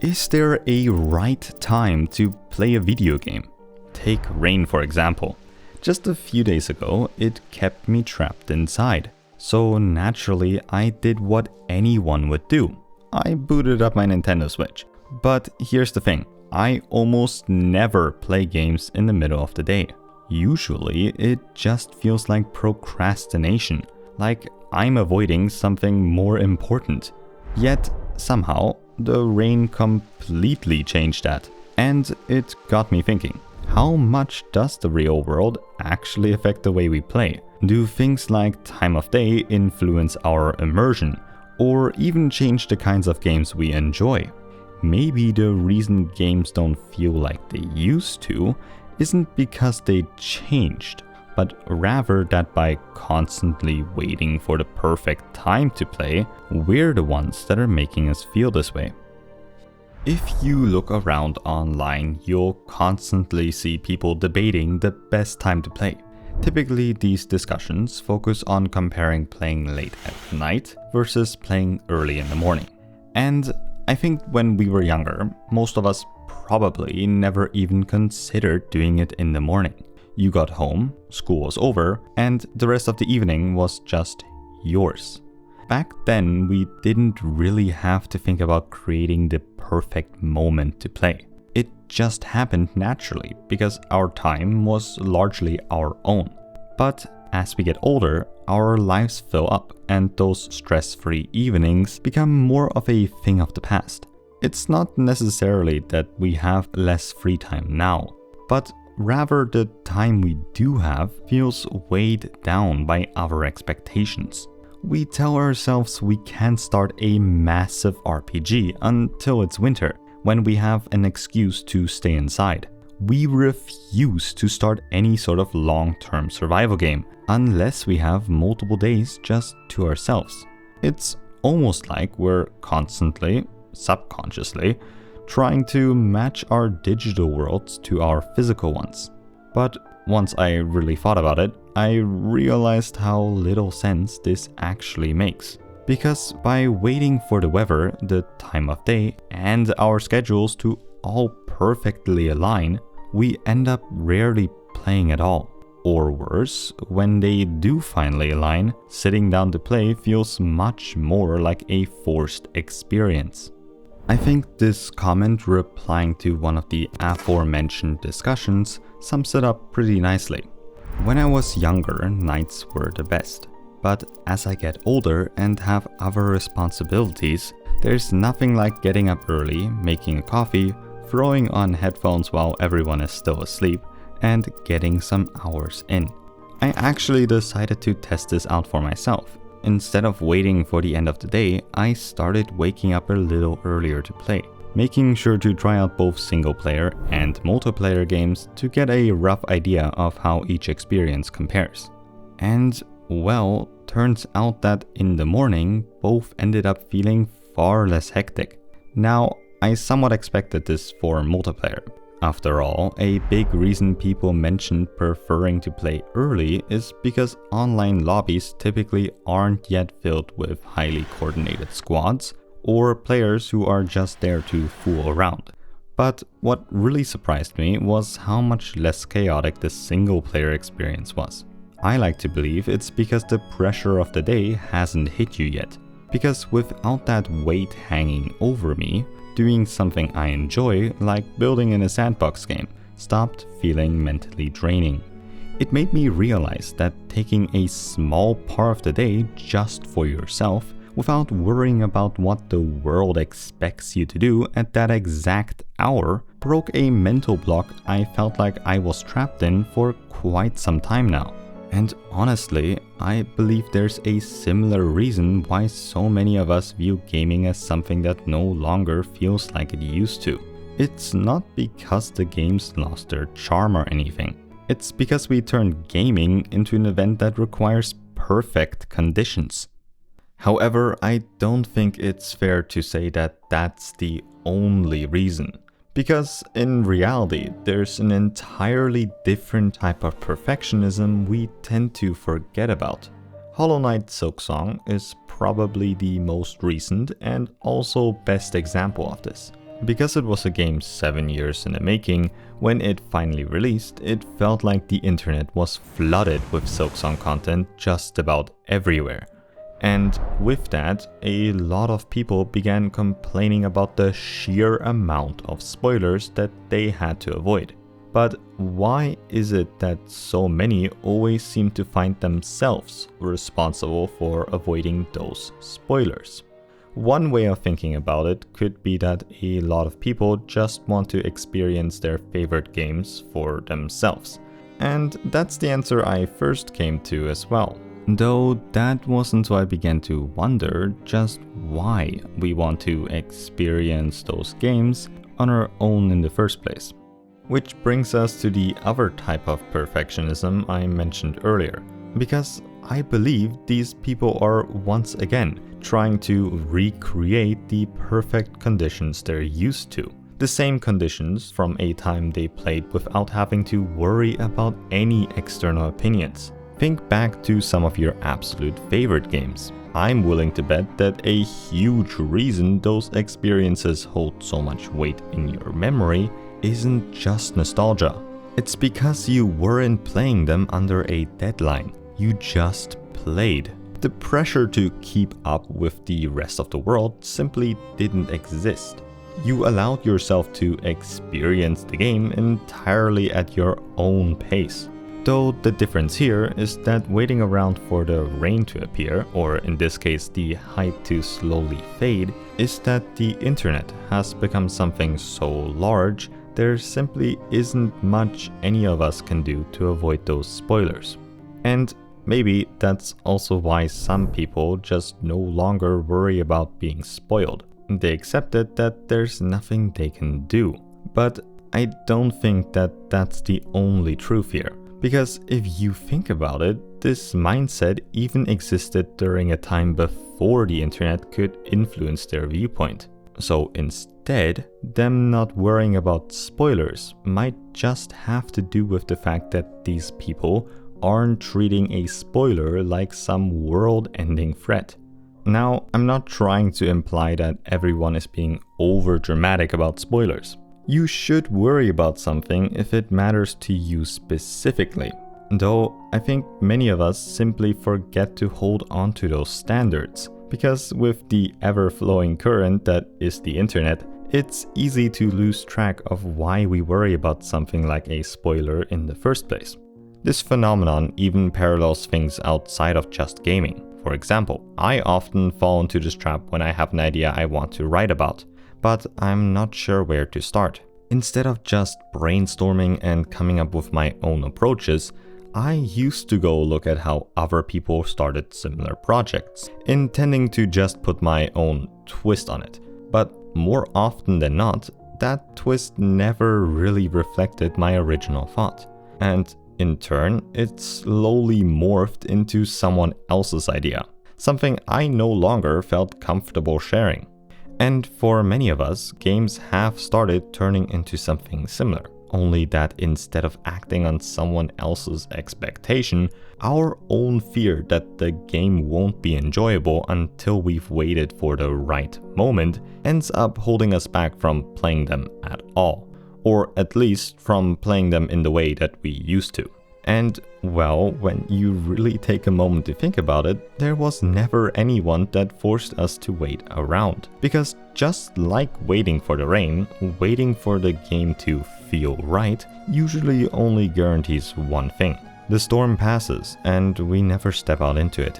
Is there a right time to play a video game? Take Rain for example. Just a few days ago, it kept me trapped inside. So naturally, I did what anyone would do. I booted up my Nintendo Switch. But here's the thing, I almost never play games in the middle of the day. Usually, it just feels like procrastination, like I'm avoiding something more important. Yet, somehow, the rain completely changed that. And it got me thinking, how much does the real world actually affect the way we play? Do things like time of day influence our immersion, or even change the kinds of games we enjoy? Maybe the reason games don't feel like they used to isn't because they changed, but rather that by constantly waiting for the perfect time to play, we're the ones that are making us feel this way. If you look around online, you'll constantly see people debating the best time to play. Typically, these discussions focus on comparing playing late at night versus playing early in the morning. And I think when we were younger, most of us probably never even considered doing it in the morning. You got home, school was over, and the rest of the evening was just yours. Back then, we didn't really have to think about creating the perfect moment to play. It just happened naturally because our time was largely our own. But as we get older, our lives fill up and those stress-free evenings become more of a thing of the past. It's not necessarily that we have less free time now, but rather the time we do have feels weighed down by other expectations. We tell ourselves we can't start a massive RPG until it's winter, when we have an excuse to stay inside. We refuse to start any sort of long-term survival game unless we have multiple days just to ourselves. It's almost like we're constantly, subconsciously, trying to match our digital worlds to our physical ones. But once I really thought about it, I realized how little sense this actually makes. Because by waiting for the weather, the time of day, and our schedules to all perfectly align, we end up rarely playing at all. Or worse, when they do finally align, sitting down to play feels much more like a forced experience. I think this comment replying to one of the aforementioned discussions sums it up pretty nicely. When I was younger, nights were the best. But as I get older and have other responsibilities, there's nothing like getting up early, making a coffee, throwing on headphones while everyone is still asleep, and getting some hours in. I actually decided to test this out for myself. Instead of waiting for the end of the day, I started waking up a little earlier to play, making sure to try out both single-player and multiplayer games to get a rough idea of how each experience compares. And well, turns out that in the morning, both ended up feeling far less hectic. Now, I somewhat expected this for multiplayer. After all, a big reason people mention preferring to play early is because online lobbies typically aren't yet filled with highly coordinated squads or players who are just there to fool around. But what really surprised me was how much less chaotic the single player experience was. I like to believe it's because the pressure of the day hasn't hit you yet. Because without that weight hanging over me, doing something I enjoy, like building in a sandbox game, stopped feeling mentally draining. It made me realize that taking a small part of the day just for yourself, without worrying about what the world expects you to do at that exact hour, broke a mental block I felt like I was trapped in for quite some time now. And honestly, I believe there's a similar reason why so many of us view gaming as something that no longer feels like it used to. It's not because the games lost their charm or anything. It's because we turned gaming into an event that requires perfect conditions. However, I don't think it's fair to say that that's the only reason. Because in reality, there's an entirely different type of perfectionism we tend to forget about. Hollow Knight Silksong is probably the most recent and also best example of this. Because it was a game 7 years in the making, when it finally released, it felt like the internet was flooded with Silksong content just about everywhere. And with that, a lot of people began complaining about the sheer amount of spoilers that they had to avoid. But why is it that so many always seem to find themselves responsible for avoiding those spoilers? One way of thinking about it could be that a lot of people just want to experience their favorite games for themselves. And that's the answer I first came to as well. Though that wasn't until I began to wonder just why we want to experience those games on our own in the first place. Which brings us to the other type of perfectionism I mentioned earlier. Because I believe these people are once again trying to recreate the perfect conditions they're used to. The same conditions from a time they played without having to worry about any external opinions. Think back to some of your absolute favorite games. I'm willing to bet that a huge reason those experiences hold so much weight in your memory isn't just nostalgia. It's because you weren't playing them under a deadline. You just played. The pressure to keep up with the rest of the world simply didn't exist. You allowed yourself to experience the game entirely at your own pace. Though the difference here is that waiting around for the rain to appear, or in this case the hype to slowly fade, is that the internet has become something so large there simply isn't much any of us can do to avoid those spoilers. And maybe that's also why some people just no longer worry about being spoiled. They accepted that there's nothing they can do. But I don't think that that's the only truth here. Because if you think about it, this mindset even existed during a time before the internet could influence their viewpoint. So instead, them not worrying about spoilers might just have to do with the fact that these people aren't treating a spoiler like some world-ending threat. Now, I'm not trying to imply that everyone is being over-dramatic about spoilers. You should worry about something if it matters to you specifically. Though I think many of us simply forget to hold on to those standards. Because with the ever-flowing current that is the internet, it's easy to lose track of why we worry about something like a spoiler in the first place. This phenomenon even parallels things outside of just gaming. For example, I often fall into this trap when I have an idea I want to write about, but I'm not sure where to start. Instead of just brainstorming and coming up with my own approaches, I used to go look at how other people started similar projects, intending to just put my own twist on it. But more often than not, that twist never really reflected my original thought. And in turn, it slowly morphed into someone else's idea, something I no longer felt comfortable sharing. And for many of us, games have started turning into something similar. Only that instead of acting on someone else's expectation, our own fear that the game won't be enjoyable until we've waited for the right moment ends up holding us back from playing them at all. Or at least from playing them in the way that we used to. And, well, when you really take a moment to think about it, there was never anyone that forced us to wait around. Because just like waiting for the rain, waiting for the game to feel right usually only guarantees one thing. The storm passes and we never step out into it.